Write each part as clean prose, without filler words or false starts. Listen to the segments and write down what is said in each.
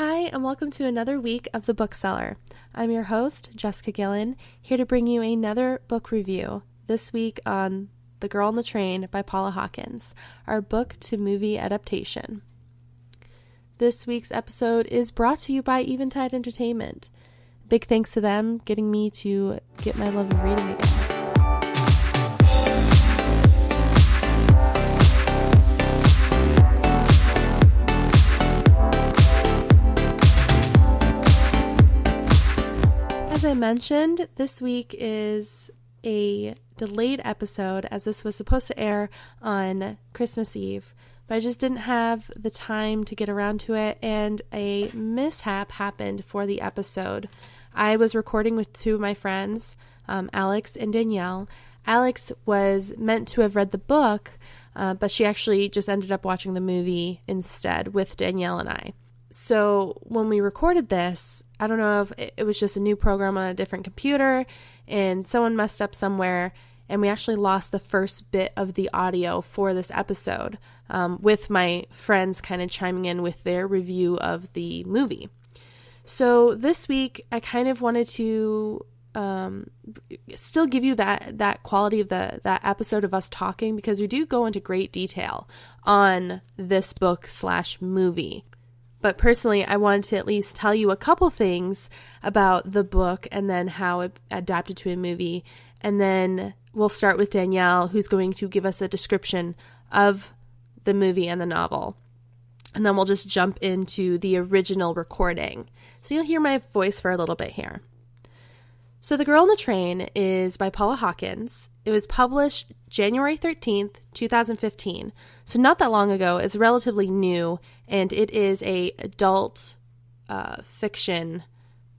Hi, and welcome to another week of the Book Cellar. I'm your host, Jessica Gillen, here to bring you another book review, this week on The Girl on the Train by Paula Hawkins, our book-to-movie adaptation. This week's episode is brought to you by Eventide Entertainment. Big thanks to them getting me to get my love of reading again. As I mentioned, this week is a delayed episode as this was supposed to air on Christmas Eve, but I just didn't have the time to get around to it, and a mishap happened for the episode. I was recording with two of my friends, Alex and Danielle. Alex was meant to have read the book, but she actually just ended up watching the movie instead with Danielle and I. So when we recorded this, I don't know if it was just a new program on a different computer and someone messed up somewhere, and we actually lost the first bit of the audio for this episode, with my friends kind of chiming in with their review of the movie. So this week, I kind of wanted to still give you that quality of that episode of us talking, because we do go into great detail on this book/movie. But personally, I wanted to at least tell you a couple things about the book and then how it adapted to a movie. And then we'll start with Danielle, who's going to give us a description of the movie and the novel. And then we'll just jump into the original recording. So you'll hear my voice for a little bit here. So The Girl on the Train is by Paula Hawkins. It was published January 13th, 2015. So not that long ago. It's relatively new, and it is a adult fiction,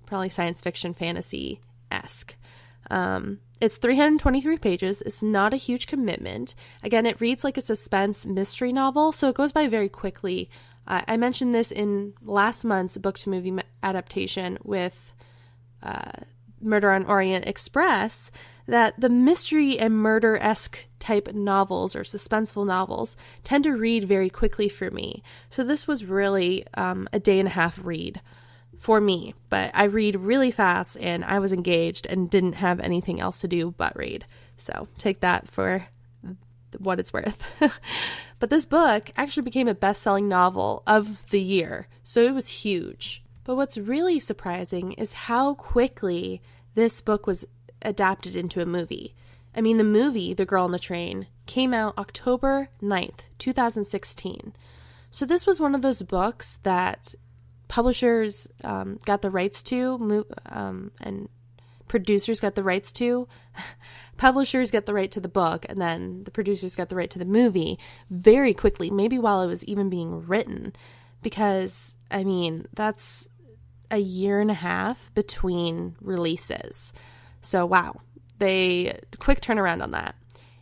probably science fiction fantasy-esque. It's 323 pages. It's not a huge commitment. Again, it reads like a suspense mystery novel, so it goes by very quickly. I mentioned this in last month's book-to-movie adaptation with Murder on Orient Express, that the mystery and murder-esque type novels or suspenseful novels tend to read very quickly for me. So this was really a day and a half read for me, but I read really fast and I was engaged and didn't have anything else to do but read. So take that for what it's worth. But this book actually became a best-selling novel of the year, so it was huge. But what's really surprising is how quickly this book was adapted into a movie. I mean, the movie, The Girl on the Train, came out October 9th, 2016. So this was one of those books that publishers got the rights to, and producers got the rights to. Publishers get the right to the book, and then the producers got the right to the movie very quickly, maybe while it was even being written, because, I mean, that's a year and a half between releases. So wow, quick turnaround on that.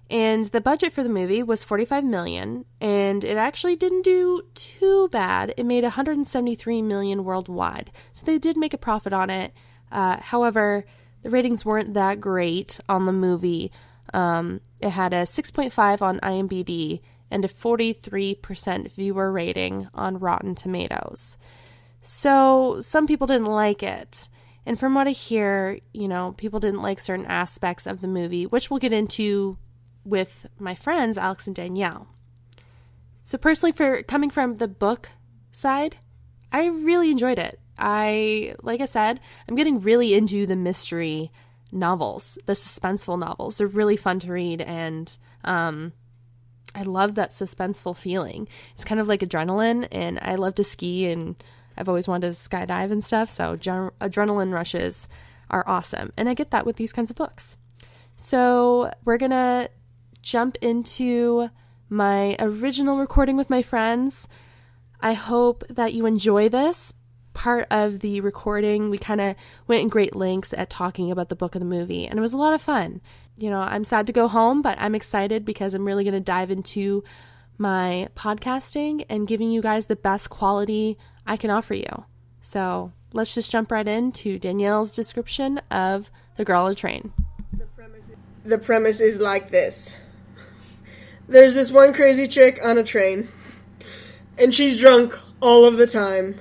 And the budget for the movie was $45 million, and it actually didn't do too bad. It made $173 million worldwide, so they did make a profit on it. However, the ratings weren't that great on the movie. It had a 6.5 on IMDb and a 43% viewer rating on Rotten Tomatoes. So some people didn't like it. And from what I hear, people didn't like certain aspects of the movie, which we'll get into with my friends, Alex and Danielle. So personally, for coming from the book side, I really enjoyed it. Like I said, I'm getting really into the mystery novels, the suspenseful novels. They're really fun to read, and I love that suspenseful feeling. It's kind of like adrenaline, and I love to ski, and I've always wanted to skydive and stuff, so adrenaline rushes are awesome, and I get that with these kinds of books. So we're going to jump into my original recording with my friends. I hope that you enjoy this. Part of the recording, we kind of went in great lengths at talking about the book and the movie, and it was a lot of fun. I'm sad to go home, but I'm excited because I'm really going to dive into my podcasting and giving you guys the best quality I can offer you. So let's just jump right into Danielle's description of The Girl on the Train. The premise is like this. There's this one crazy chick on a train, and she's drunk all of the time.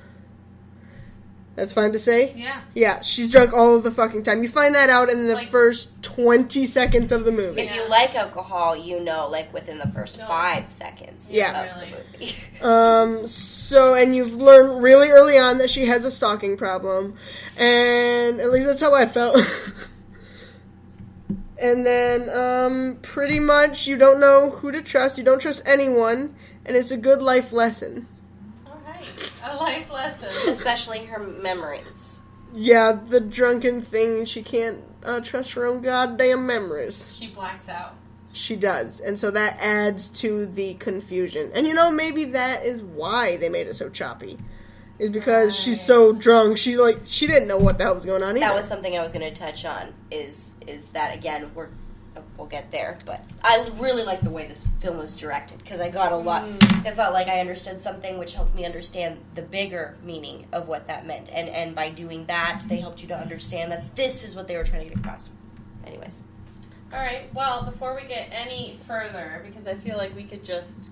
That's fine to say? Yeah. Yeah, she's drunk all of the fucking time. You find that out in the first 20 seconds of the movie. If you like alcohol, you know, within the first 5 seconds of the movie. So, and you've learned really early on that she has a stalking problem. And at least that's how I felt. And then, pretty much, you don't know who to trust. You don't trust anyone. And it's a good life lesson. A life lesson. Especially her memories. Yeah, the drunken thing. She can't trust her own goddamn memories. She blacks out. She does. And so that adds to the confusion. And maybe that is why they made it so choppy. Is because she's so drunk. She didn't know what the hell was going on either. That was something I was going to touch on. Is that, again, we'll get there, but I really like the way this film was directed, because I got a lot. It felt like I understood something, which helped me understand the bigger meaning of what that meant, and by doing that, they helped you to understand that this is what they were trying to get across. Anyways. All right, well, before we get any further, because I feel like we could just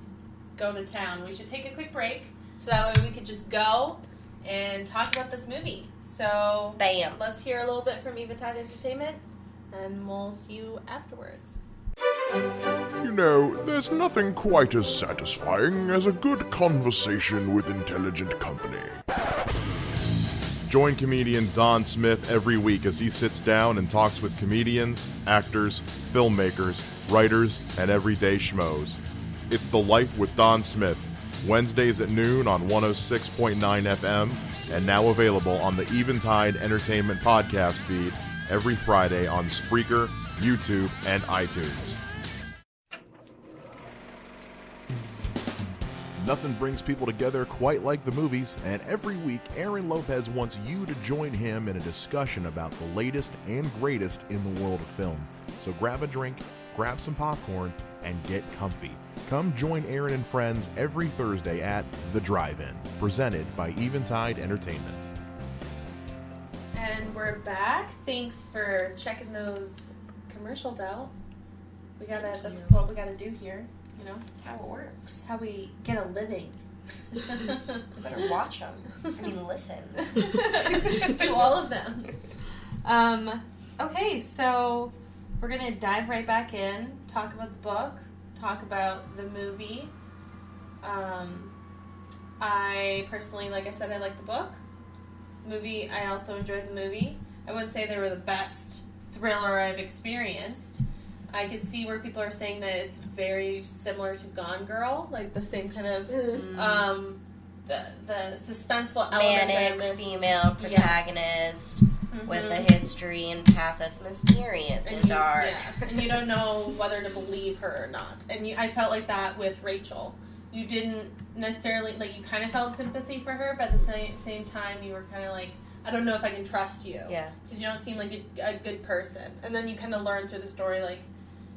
go to town, we should take a quick break, so that way we could just go and talk about this movie. So, bam. Let's hear a little bit from Eventide Entertainment, and we'll see you afterwards. There's nothing quite as satisfying as a good conversation with intelligent company. Join comedian Don Smith every week as he sits down and talks with comedians, actors, filmmakers, writers, and everyday schmoes. It's The Life with Don Smith, Wednesdays at noon on 106.9 FM, and now available on the Eventide Entertainment podcast feed every Friday on Spreaker, YouTube, and iTunes. Nothing brings people together quite like the movies, and every week Aaron Lopez wants you to join him in a discussion about the latest and greatest in the world of film. So grab a drink, grab some popcorn, and get comfy. Come join Aaron and friends every Thursday at The Drive-In, presented by Eventide Entertainment. And we're back. Thanks for checking those commercials out. That's what we gotta do here. That's how it works. How we get a living. You better watch them. Listen. Do all of them. Okay, so we're gonna dive right back in, talk about the book, talk about the movie. I personally, like I said, I like the book. Movie, I also enjoyed the movie. I wouldn't say they were the best thriller I've experienced. I could see where people are saying that it's very similar to Gone Girl, like the same kind of the suspenseful elements. Manic female protagonist with a history and past that's mysterious and dark. Yeah, and you don't know whether to believe her or not. And I felt like that with Rachel. You didn't necessarily, you kind of felt sympathy for her, but at the same time, you were kind of like, I don't know if I can trust you. Yeah. Because you don't seem like a good person. And then you kind of learn through the story,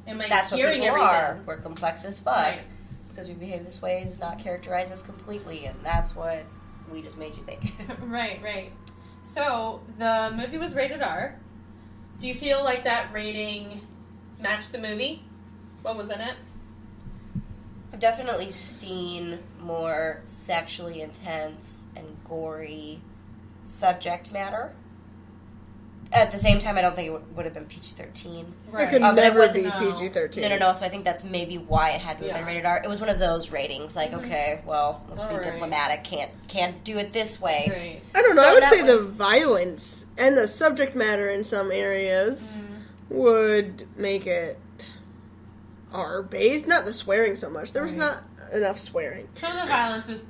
am I that's hearing what people everything? Are. We're complex as fuck. Right. Because we behave this way does not characterize us completely, and that's what we just made you think. Right. So, the movie was rated R. Do you feel like that rating matched the movie? What was in it? I've definitely seen more sexually intense and gory subject matter. At the same time, I don't think it would have been PG-13. Right. It could never be PG-13. No. So I think that's maybe why it had to have been rated R. It was one of those ratings, okay, well, let's be diplomatic. Can't do it this way. Right. I don't know. I would say the violence and the subject matter in some areas would make it R-based. Not the swearing so much. There was not enough swearing. Some of the violence was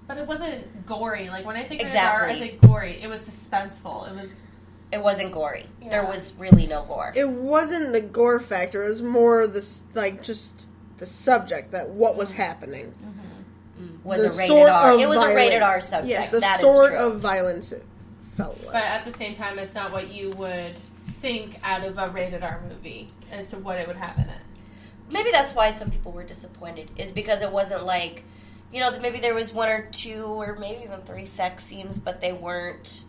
but it wasn't gory. When I think exactly. rated R, I think gory. It was suspenseful. It wasn't gory. Yeah. There was really no gore. It wasn't the gore factor. It was more just the subject, that what was happening. Was a rated R. It was a rated R subject. Yes, the that sort is true. of violence it felt like. But at the same time, it's not what you would think out of a rated R movie as to what it would have in it. Maybe that's why some people were disappointed, is because it wasn't maybe there was one or two or maybe even 3 sex scenes, but they weren't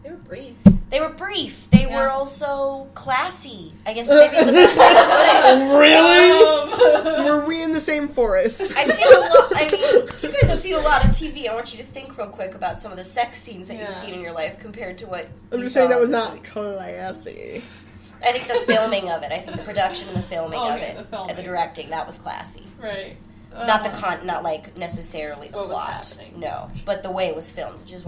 They were brief. They were brief. They were also classy. I guess maybe the best way to put it. Really? Were we in the same forest? I've seen a lot. I mean, you guys have seen a lot of TV. I want you to think real quick about some of the sex scenes that you've seen in your life compared to what I'm just saying that was not classy. I think the filming of it. I think the production and the filming of it. The filming. And the directing. That was classy. Right. Not the not like necessarily the what plot. was happening. No, but the way it was filmed, which is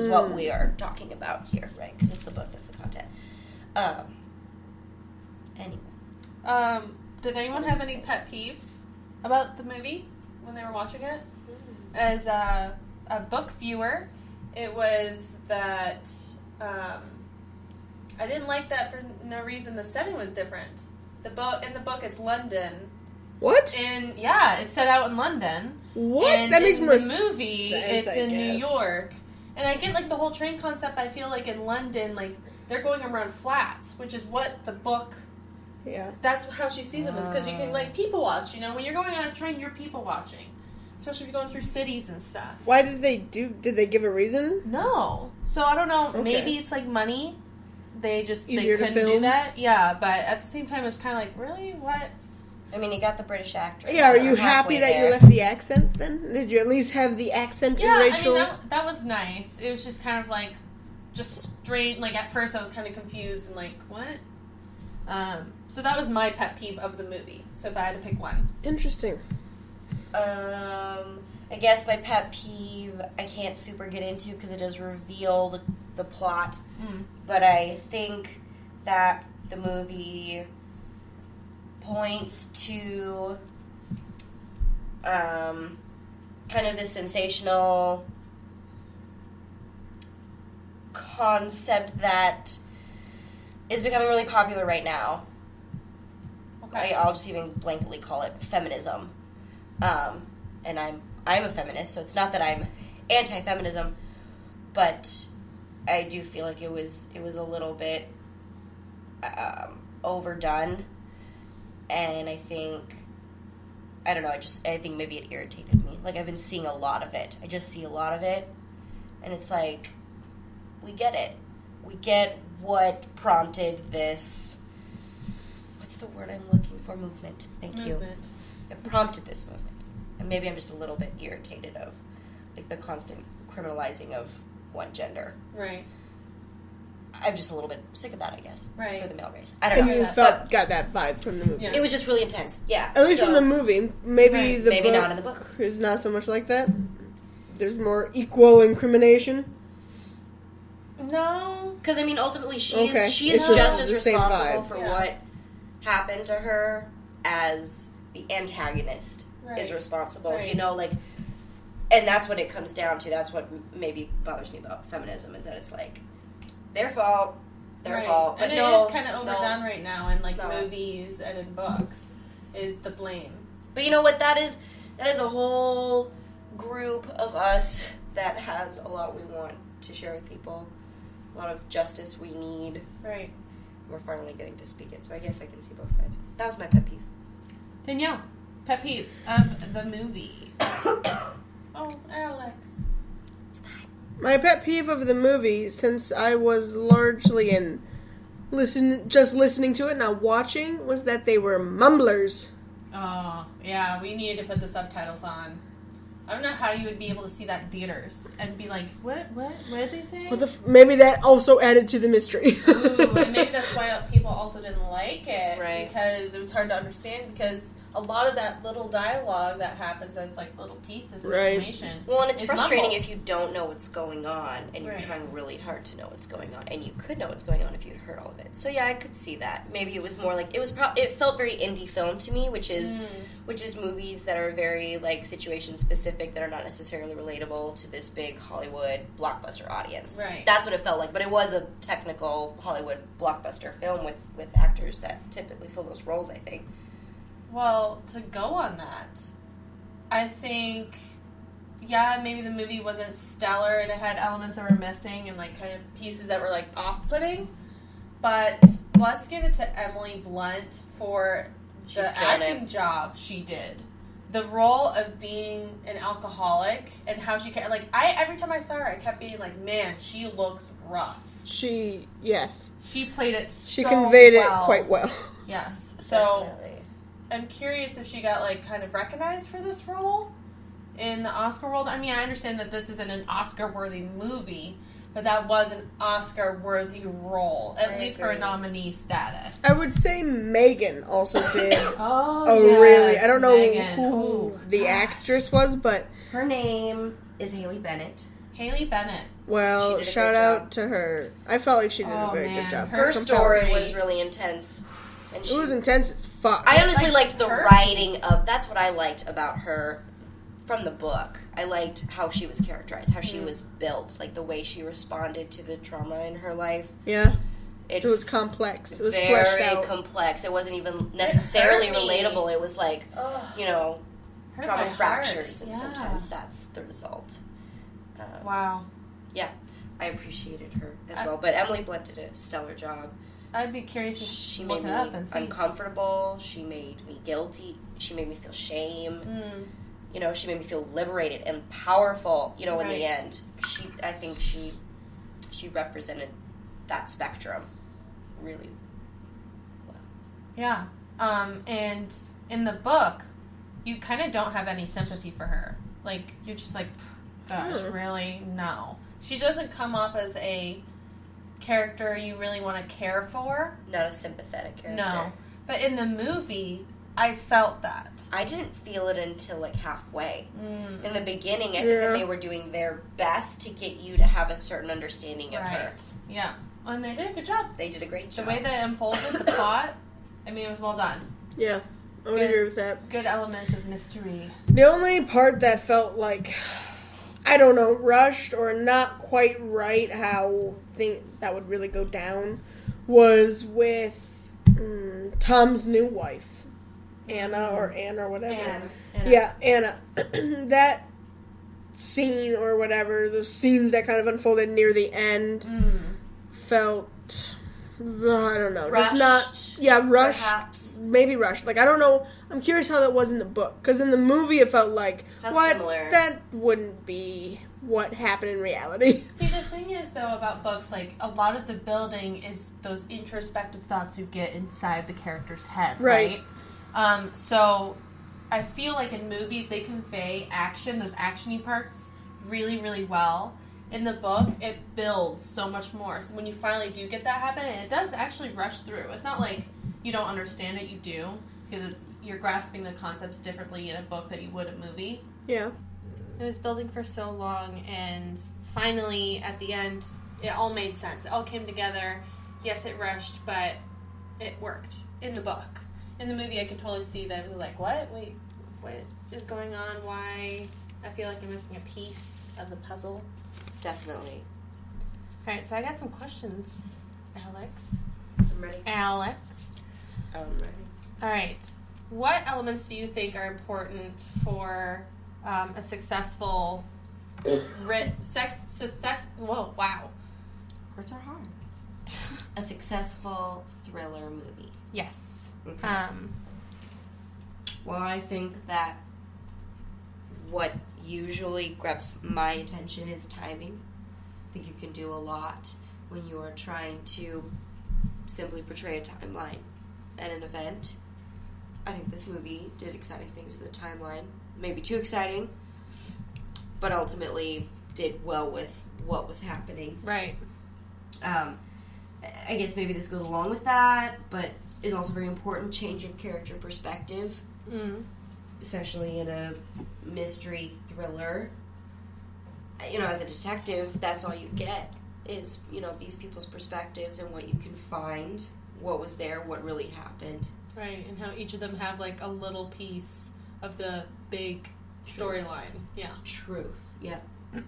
what we are talking about here, right? Because it's the book that's the content. Anyway. Did anyone have any pet peeves about the movie when they were watching it? As a book viewer, it was that I didn't like that for no reason. The setting was different. In the book, it's London. What? And it's set out in London. What? And that makes more sense. In the movie, sense, it's I in New guess. York. And I get, like, the whole train concept. I feel like in London, like, they're going around flats, which is what the book... Yeah. That's how she sees them, is because you can, like, people watch, you know? When you're going on a train, you're people watching. Especially if you're going through cities and stuff. Why did they give a reason? No. So, I don't know. Okay. Maybe it's, like, money. They Easier to couldn't do film? that. Yeah, but at the same time, it's kind of like, really? What? I mean, you got the British actress. Yeah, are you happy that you left the accent then? Did you at least have the accent in Rachel? I mean, that was nice. It was just kind of like, just straight, like at first I was kind of confused and like, what? So that was my pet peeve of the movie. So if I had to pick one. Interesting. I guess my pet peeve I can't super get into because it does reveal the plot. But I think that the movie points to kind of this sensational concept that is becoming really popular right now. Okay. I'll just even blankly call it feminism. And I'm a feminist, so it's not that I'm anti-feminism, but I do feel like it was a little bit overdone. And I think, I don't know, I think maybe it irritated me. Like, I've been seeing a lot of it. I just see a lot of it. And it's like, we get it. We get what prompted this, what's the word I'm looking for? Movement. Thank you. It prompted this movement. And maybe I'm just a little bit irritated of, like, the constant criminalizing of one gender. Right. I'm just a little bit sick of that, I guess. Right. For the male race. I don't know. And you got that vibe from the movie. Yeah. It was just really intense. Yeah. At least from the movie. Maybe the maybe book not in the book. is not so much like that. There's more equal incrimination. No. Because, I mean, ultimately, she It's is just as the same responsible vibe. for what happened to her as the antagonist is responsible. Right. You know, like, and that's what it comes down to. That's what maybe bothers me about feminism, is that it's like, their fault, their fault. But and no, it is kind of overdone right now in, like, it's not. movies and in books, is the blame. But you know what? That is a whole group of us that has a lot we want to share with people. A lot of justice we need. Right. We're finally getting to speak it, so I guess I can see both sides. That was my pet peeve. Danielle, pet peeve of the movie. Oh, Alex. It's fine. My pet peeve of the movie, since I was largely just listening to it, not watching, was that they were mumblers. Oh, yeah, we needed to put the subtitles on. I don't know how you would be able to see that in theaters and be like, what did they say? Well, maybe that also added to the mystery. Ooh, and maybe that's why people also didn't like it. Right. Because it was hard to understand, because a lot of that little dialogue that happens as, like, little pieces of information. Well, and it's is frustrating mumbled. if you don't know what's going on, and you're trying really hard to know what's going on, and you could know what's going on if you'd heard all of it. So yeah, I could see that. Maybe it was more like, it felt very indie film to me, which is movies that are very, like, situation specific, that are not necessarily relatable to this big Hollywood blockbuster audience. Right. That's what it felt like, but it was a technical Hollywood blockbuster film with actors that typically fill those roles, I think. Well, to go on that, I think, yeah, maybe the movie wasn't stellar and it had elements that were missing and, like, kind of pieces that were, like, off-putting. But let's give it to Emily Blunt for the acting job she did. the role of being an alcoholic and how she can, like, every time I saw her, I kept being like, man, she looks rough. Yes. She played it She so conveyed well. it quite well. Yes. So, Definitely. I'm curious if she got, like, kind of recognized for this role in the Oscar world. I mean, I understand that this isn't an Oscar-worthy movie, but that was an Oscar-worthy role, at least for a nominee status. I would say Megan also did Oh, really... I don't know Megan. who the actress was, but... Her name is Haley Bennett. Haley Bennett. Well, She did a shout great out job. to her. I felt like she did a Oh, very man. good job. Her Compelling. story was really intense. And It was intense as fuck. I honestly Like liked the her? writing of... That's what I liked about her from the book. I liked how she was characterized, how she was built, like the way she responded to the trauma in her life. Yeah. It was complex. It was fleshed very out. complex. It wasn't even necessarily hurt me. relatable. It was like, you know, Hurt trauma my fractures, heart. and sometimes that's the result. Wow. Yeah, I appreciated her as well. But Emily Blunt did a stellar job. I'd be curious to She look made it me up and see. uncomfortable. She made me guilty. She made me feel shame. You know, she made me feel liberated and powerful. You know, in the Right. end, I think she represented that spectrum really well. Yeah. And in the book, you kind of don't have any sympathy for her. Like, you're just like, gosh, really? No. She doesn't come off as a character you really want to care for. Not a sympathetic character. No. But in the movie, I felt that. I didn't feel it until like halfway. In the beginning, I think that they were doing their best to get you to have a certain understanding of her. Yeah. And they did a good job. They did a great job. The way that it unfolded, the plot, I mean, it was well done. Yeah. I would agree with that. Good elements of mystery. The only part that felt like, I don't know, rushed or not quite right how that would really go down was with Tom's new wife, Anna or whatever. Anna. Yeah, Anna. That scene or whatever, those scenes that kind of unfolded near the end felt, I don't know, Rushed, just not, rushed, perhaps. maybe rushed. Like, I don't know, I'm curious how that was in the book, because in the movie it felt like, Similar. That wouldn't be what happened in reality. See, the thing is, though, about books, like, a lot of the building is those introspective thoughts you get inside the character's head, right? So, I feel like in movies, they convey action, those action-y parts, really, really well. In the book, it builds so much more. So when you finally do get that happen, and it does actually rush through. It's not like you don't understand it, you do, because you're grasping the concepts differently in a book that you would a movie. Yeah. It was building for so long, and finally, at the end, it all made sense. It all came together. Yes, it rushed, but it worked in the book. In the movie, I could totally see that it was like, what? Wait, what is going on? Why? I feel like I'm missing a piece of the puzzle. Definitely. All right, so I got some questions, Alex. I'm ready. Alex. I'm ready. All right. What elements do you think are important for a successful whoa, wow. Words are hard. A successful thriller movie. Yes. Okay. Well, I think that what usually grabs my attention is timing. I think you can do a lot when you are trying to simply portray a timeline at an event. I think this movie did exciting things with the timeline. Maybe too exciting, but ultimately did well with what was happening. Right. I guess maybe this goes along with that, but is also very important. Change of character perspective. Especially in a mystery thriller. You know, as a detective, that's all you get is, you know, these people's perspectives and what you can find, what was there, what really happened. Right, and how each of them have, like, a little piece of the big storyline. Yeah. Truth, yeah.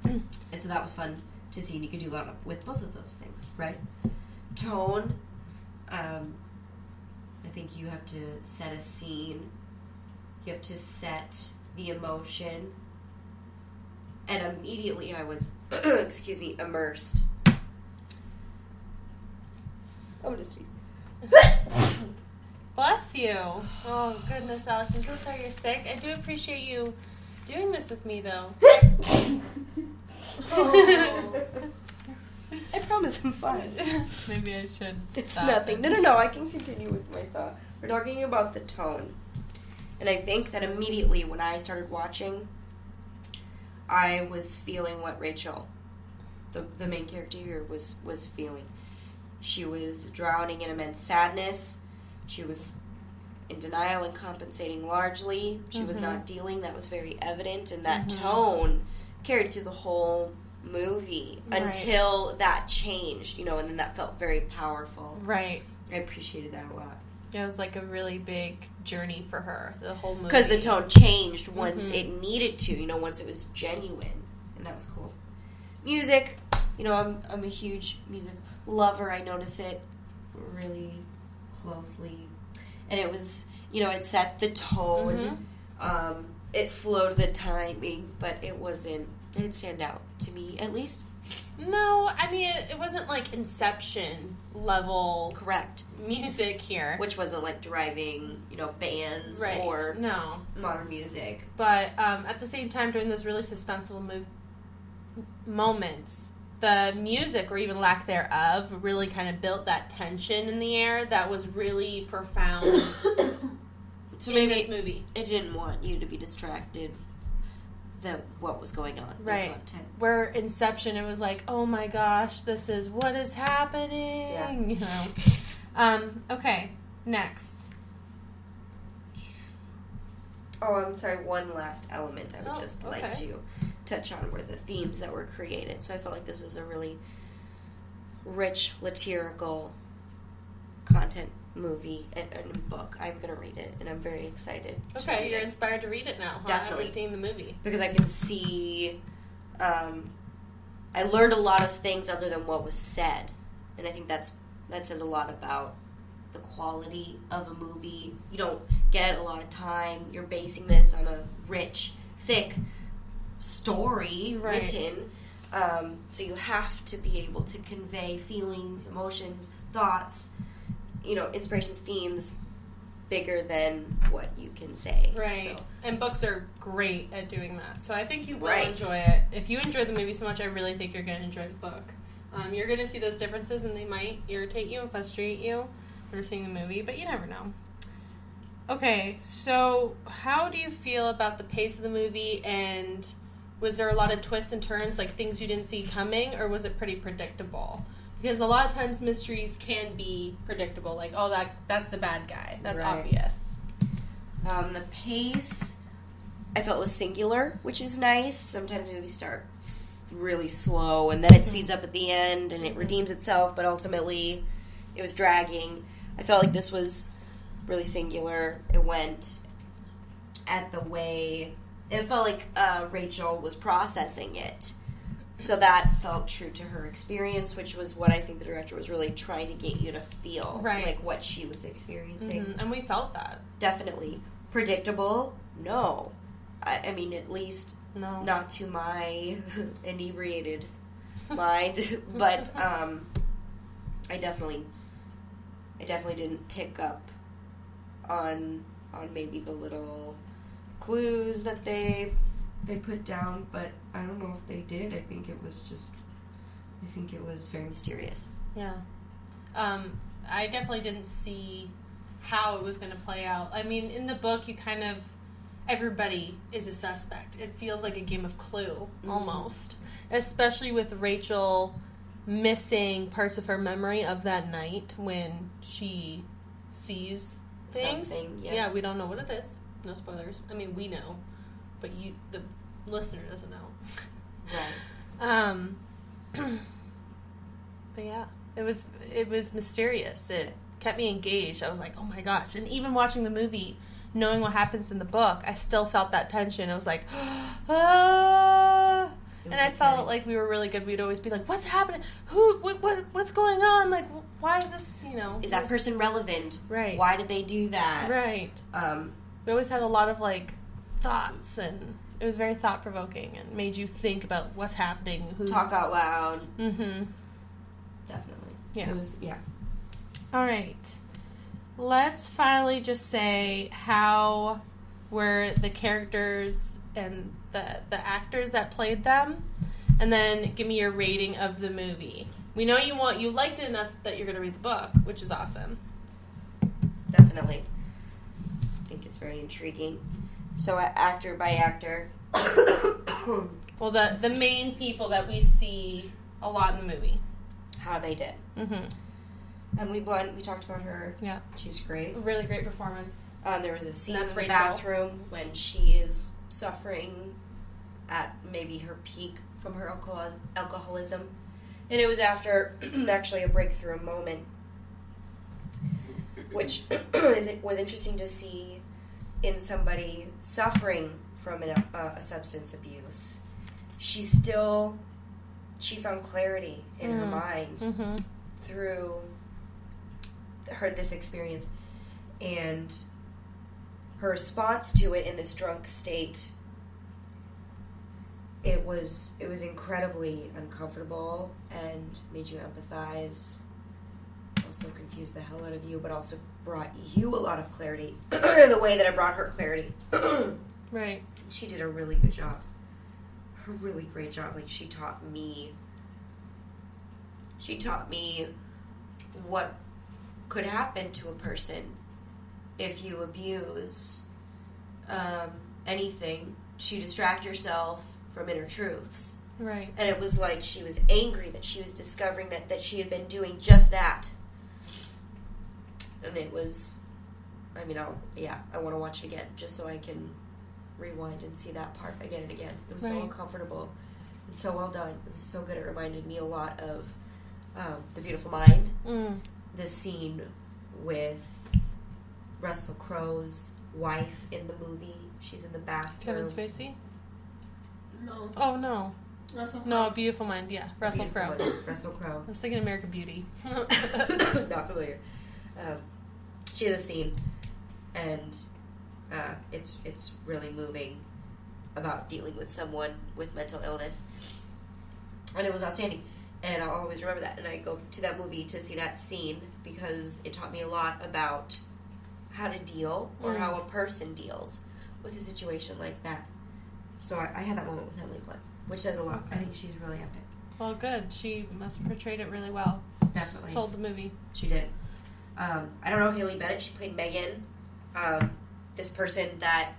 And so that was fun to see, and you could do a lot with both of those things, right? Tone, I think you have to set a scene. You have to set the emotion. And immediately I was, immersed. I'm going to sneeze. Bless you. Oh, goodness, Alex. I'm so sorry you're sick. I do appreciate you doing this with me, though. I promise I'm fine. Maybe I should. It's nothing. No. I can continue with my thought. We're talking about the tone. And I think that immediately when I started watching, I was feeling what Rachel, the main character here, was feeling. She was drowning in immense sadness. She was in denial and compensating largely. She was not dealing. That was very evident. And that tone carried through the whole movie until that changed, and then that felt very powerful. Right. I appreciated that a lot. It was like a really big journey for her, the whole movie. Because the tone changed once it needed to, once it was genuine. And that was cool. Music, I'm a huge music lover. I notice it really closely. And it was, it set the tone. It flowed the timing, but it didn't stand out to me, at least. No, I mean, it wasn't like Inception level Correct. music here. Which wasn't like driving, bands or modern music. But at the same time, during those really suspenseful moments, the music, or even lack thereof, really kind of built that tension in the air that was really profound So in this movie. It didn't want you to be distracted what was going on. Right. The content. Where Inception, it was like, oh my gosh, this is what is happening. Yeah. Okay, next. Oh, I'm sorry. One last element I would just okay. like to touch on were the themes that were created. So I felt like this was a really rich, satirical content movie and book. I'm going to read it, and I'm very excited to read You're it. inspired to read it now, huh? Definitely. After seeing the movie. Because I can see... I learned a lot of things other than what was said. And I think that says a lot about the quality of a movie. You don't get a lot of time. You're basing this on a rich, thick story written. So you have to be able to convey feelings, emotions, thoughts, inspirations, themes, bigger than what you can say. Right. So. And books are great at doing that. So I think you will Right. enjoy it. If you enjoy the movie so much, I really think you're going to enjoy the book. You're going to see those differences, and they might irritate you and frustrate you after seeing the movie, but you never know. Okay, so how do you feel about the pace of the movie, and was there a lot of twists and turns, like things you didn't see coming, or was it pretty predictable? Because a lot of times mysteries can be predictable, like, oh, that's the bad guy. That's Right. obvious. The pace, I felt was singular, which is nice. Sometimes movies start really slow, and then it speeds up at the end, and it redeems itself, but ultimately it was dragging. I felt like this was really singular. It went at the way... It felt like Rachel was processing it. So that felt true to her experience, which was what I think the director was really trying to get you to feel. Right. Like what she was experiencing. And we felt that. Definitely. Predictable? No. I mean, at least No. not to my inebriated mind. But I definitely didn't pick up on maybe the little clues that they put down, but I don't know if they did. I think it was very mysterious. Yeah. I definitely didn't see how it was going to play out. I mean, in the book, you kind of... Everybody is a suspect. It feels like a game of Clue, almost. Especially with Rachel missing parts of her memory of that night when she sees things. Something, yeah. Yeah, we don't know what it is. No spoilers. I mean, we know. But the listener doesn't know. Right. But yeah, it was mysterious. It kept me engaged. I was like, oh my gosh. And even watching the movie, knowing what happens in the book, I still felt that tension. I was like, ah. And I felt like we were really good. We'd always be like, what's happening? What's going on? Like, why is this, Is that person relevant? Right. Why did they do that? Right. We always had a lot of, thoughts, and it was very thought-provoking and made you think about what's happening. Talk out loud. Mm-hmm. Definitely. Yeah. It was, yeah. All right. let's finally just say how were the characters and the actors that played them, and then give me your rating of the movie. We know you liked it enough that you're going to read the book, which is awesome. Definitely. I think it's very intriguing. So, actor by actor. Well, the main people that we see a lot in the movie. How they did. Mm-hmm. Emily Blunt, we talked about her. Yeah. She's great. A really great performance. There was a scene in the Rachel. bathroom when she is suffering at maybe her peak from her alcoholism. And it was after actually a breakthrough moment, which was interesting to see in somebody suffering from a substance abuse. She found clarity in her mind through this experience, and her response to it in this drunk state. It was incredibly uncomfortable and made you empathize. Also confused the hell out of you, but also brought you a lot of clarity in the way that it brought her clarity. Right. She did a really good job. A really great job. Like, she taught me what could happen to a person if you abuse anything to distract yourself from inner truths. Right. And it was like she was angry that she was discovering that she had been doing just that. And it was, I want to watch it again just so I can rewind and see that part again and again. It was so uncomfortable and so well done. It was so good. It reminded me a lot of The Beautiful Mind. The scene with Russell Crowe's wife in the movie. She's in the bathroom. Kevin Spacey? No. Oh, no. Russell Crowe. No, Beautiful Mind, yeah. Russell Crowe. Russell Crowe. I was thinking American Beauty. Not familiar. She has a scene, and it's really moving about dealing with someone with mental illness. And it was outstanding. And I'll always remember that. And I go to that movie to see that scene because it taught me a lot about how to deal or how a person deals with a situation like that. So I had that moment with Emily Blunt, which says a lot. Okay. I think she's really epic. Well, good. She must have portrayed it really well. Definitely. Sold the movie. She did. I don't know Haley Bennett. She played Megan, this person that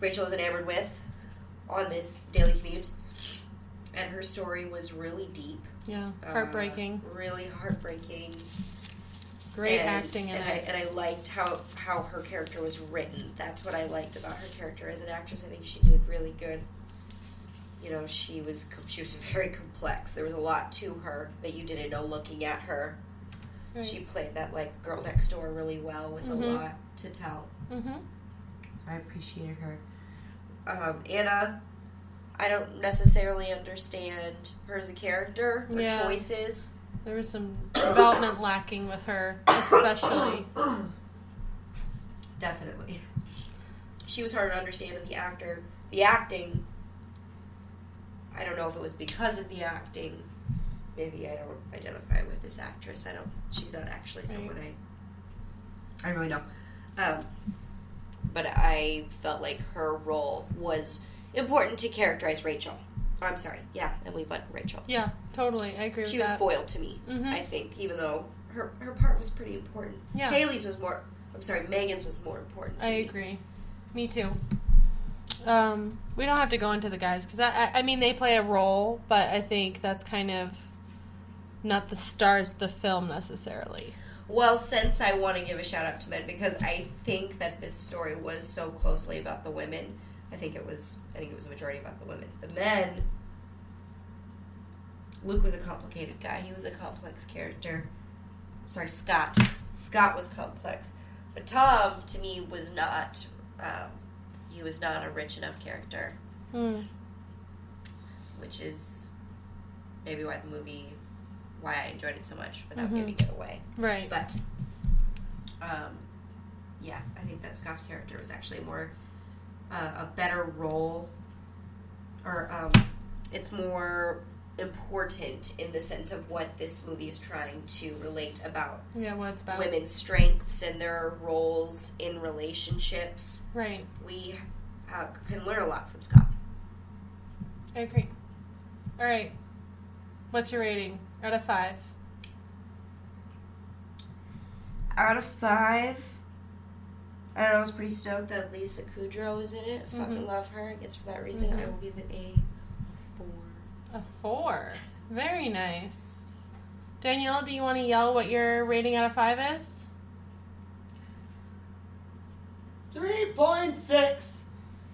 Rachel is enamored with on this daily commute. And her story was really deep. Yeah, heartbreaking. Really heartbreaking. Great acting in it. And I liked how her character was written. That's what I liked about her character as an actress. I think she did really good. You know, she was very complex. There was a lot to her that you didn't know looking at her. Right. She played that like girl next door really well with a lot to tell. So I appreciated her. Anna, I don't necessarily understand her as a character or choices. There was some development lacking with her, especially. Definitely. She was hard to understand in the acting. I don't know if it was because of the acting. Maybe I don't identify with this actress. She's not actually someone I really know. But I felt like her role was important to characterize Rachel. I'm sorry. Yeah, Emily Blunt and Rachel. Yeah, totally. I agree with that. She was foiled to me, I think, even though her part was pretty important. Yeah. Megan's was more important to me. I agree. Me too. We don't have to go into the guys, because I mean, they play a role, but I think that's kind of not the stars of the film necessarily. Well, since I want to give a shout out to men, because I think that this story was so closely about the women, I think it was a majority about the women. The men, Luke was a complicated guy. He was a complex character. Sorry, Scott. Scott was complex. But Tom, to me, was not, he was not a rich enough character. Which is maybe why I enjoyed it so much without giving it away. Right. But, yeah, I think that Scott's character was actually a better role, or it's more important in the sense of what this movie is trying to relate about. Yeah, what it's about. Women's strengths and their roles in relationships. Right. We can learn a lot from Scott. I agree. All right. What's your rating out of 5? Out of 5, I don't know, I was pretty stoked that Lisa Kudrow is in it. Fucking love her. I guess for that reason, I will give it a 4. A 4. Very nice. Danielle, do you want to yell what your rating out of 5 is? 3.6.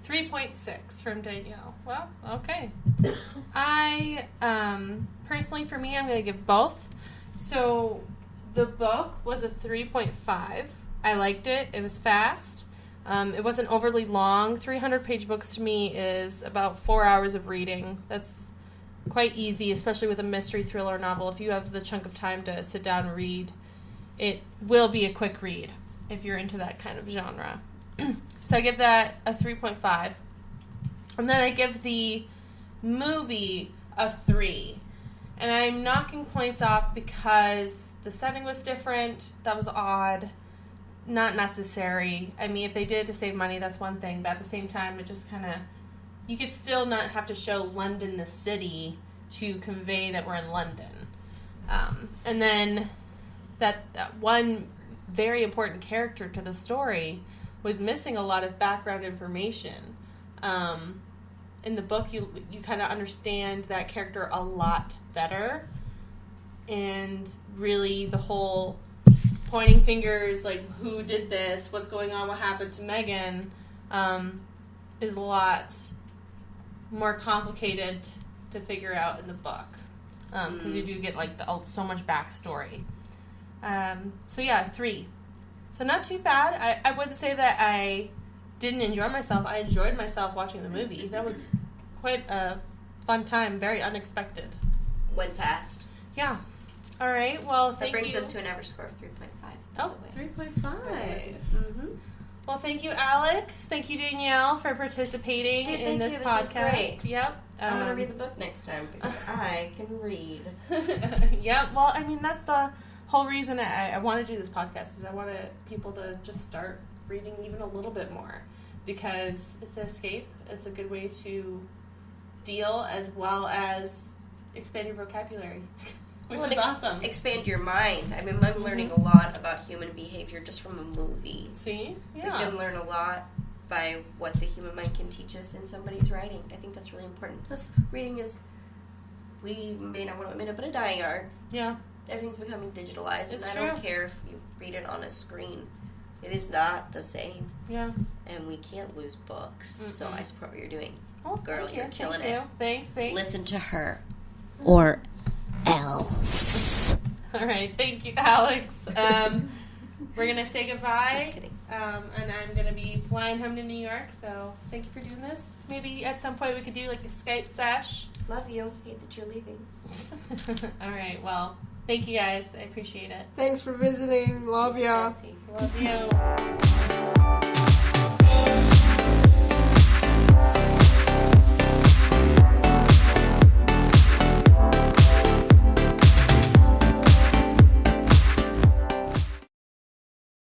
3.6 from Danielle. Well, okay. I, personally, for me, I'm going to give both. So, the book was a 3.5. I liked it. It was fast. It wasn't overly long. 300-page books to me is about 4 hours of reading. That's quite easy, especially with a mystery thriller novel. If you have the chunk of time to sit down and read, it will be a quick read if you're into that kind of genre. So I give that a 3.5. And then I give the movie a 3. And I'm knocking points off because the setting was different. That was odd. Not necessary. I mean, if they did it to save money, that's one thing. But at the same time, it just kind of... You could still not have to show London the city to convey that we're in London. And then that one very important character to the story was missing a lot of background information. In the book, you kind of understand that character a lot better. And really the whole pointing fingers, like, who did this, what's going on, what happened to Megan, is a lot more complicated to figure out in the book. Because you do get, like, so much backstory. So, yeah, 3. So, not too bad. I wouldn't say that I didn't enjoy myself. I enjoyed myself watching the movie. That was quite a fun time. Very unexpected. Went fast. Yeah. All right. Well, thank you. That brings us to an average score of 3.5. Oh, 3.5. Well, thank you, Alex. Thank you, Danielle, for participating in this podcast. Was great. Yep. I'm going to read the book next time because I can read. Yep. Well, I mean, that's the whole reason I want to do this podcast is I want people to just start reading even a little bit more because it's an escape. It's a good way to deal as well as expand your vocabulary. Which is awesome. Expand your mind. I mean, I'm learning a lot about human behavior just from a movie. See? Yeah. We can learn a lot by what the human mind can teach us in somebody's writing. I think that's really important. Plus, reading is, we may not want to admit it, but a dying art. Yeah. Everything's becoming digitalized, It's and true. I don't care if you read it on a screen. It is not the same. Yeah. And we can't lose books. So I support what you're doing. Oh, Girl, you're killing it. Thanks. Listen to her. Or else. All right, thank you, Alex. We're gonna say goodbye. Just kidding. And I'm gonna be flying home to New York. So thank you for doing this. Maybe at some point we could do like a Skype sesh. Love you. Hate that you're leaving. All right. Well, thank you guys. I appreciate it. Thanks for visiting. Love ya. Jesse. Love you.